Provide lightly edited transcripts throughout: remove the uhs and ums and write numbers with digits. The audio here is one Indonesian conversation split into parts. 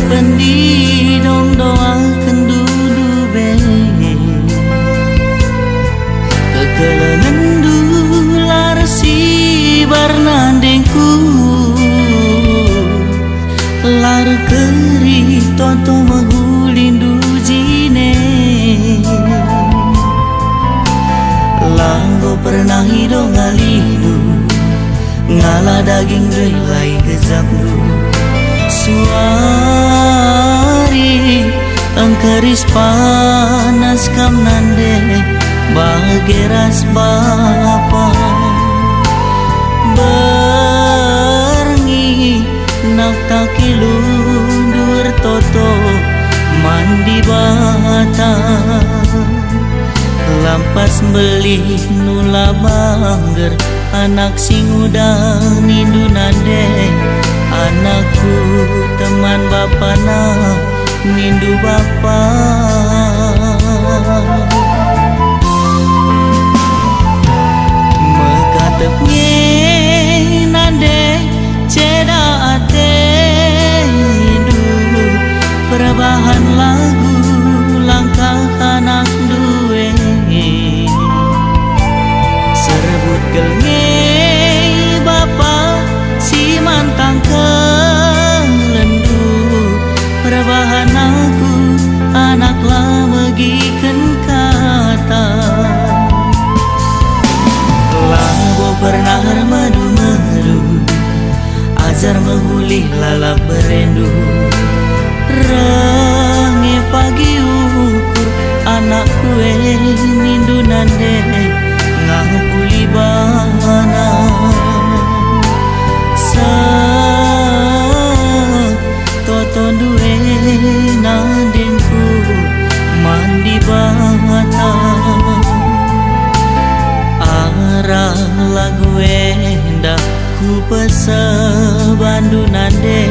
pendi dong doakan dudu be kekelengan dular si barnandengku lar keri toto mahulindu jine langgo pernah hidong ngalidu ngala daging relai gezapdu suari engkeris panas kam nande bageras bapa berengi nak takilundur toto mandi bata lampas beli nula bangger anak sing udah nindu nande anakku teman bapana nindu bapa mekatepnya nande ceda ate du perubahan lagu langkah anak duwe serebut gelnge bapa si mantang kelendu perubahan aku anak lama giken kata labo pernah madu-madu ajar menghuli lalap berendu range pagi ukur anak kue nindu nande ngahuli bana sa toto duwe nandengku mandi bata arah lagu endah ku pesa bandu nande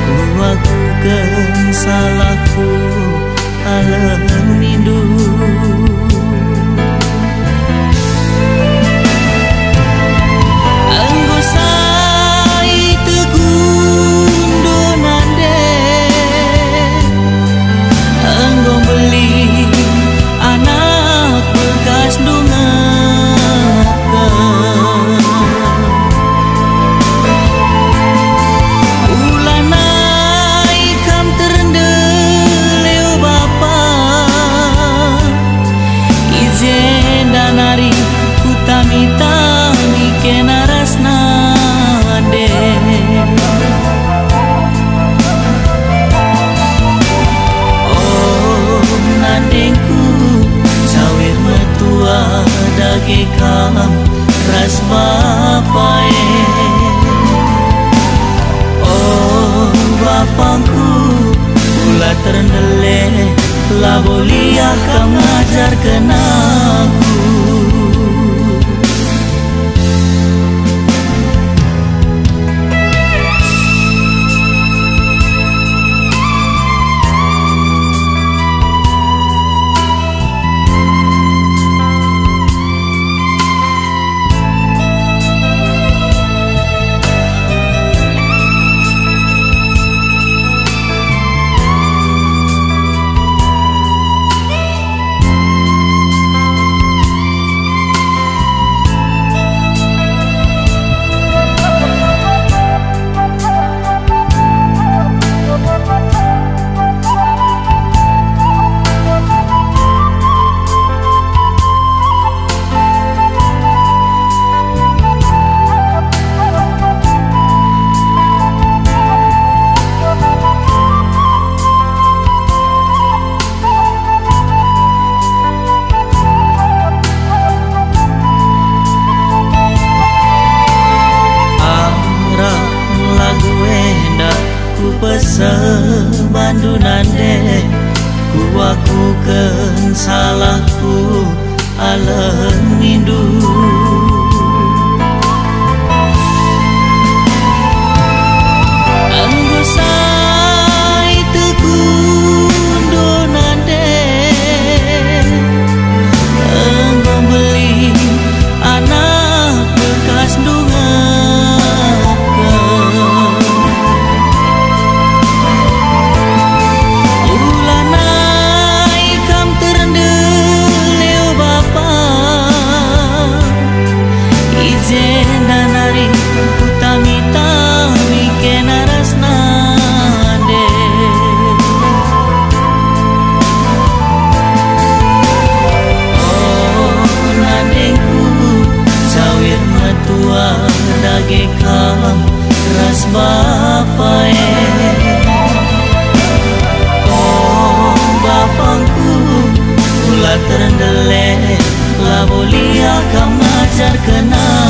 ku lakukan salahku alam nindu anggo sai tegundo nande anggo beli anak bekas dungakan ulanai kam terendeleu bapa izen danari kutami-tami kena rasna de oh nandengku sawir metua dage kam ras bapae oh bapangku ulah terendele laboliah kam ngajar kenaku bandu nande ku lakukan salahku alam nindu anggo sai tegundo nande anggo beli anak bekas dungakan supaya kau ngajar kenal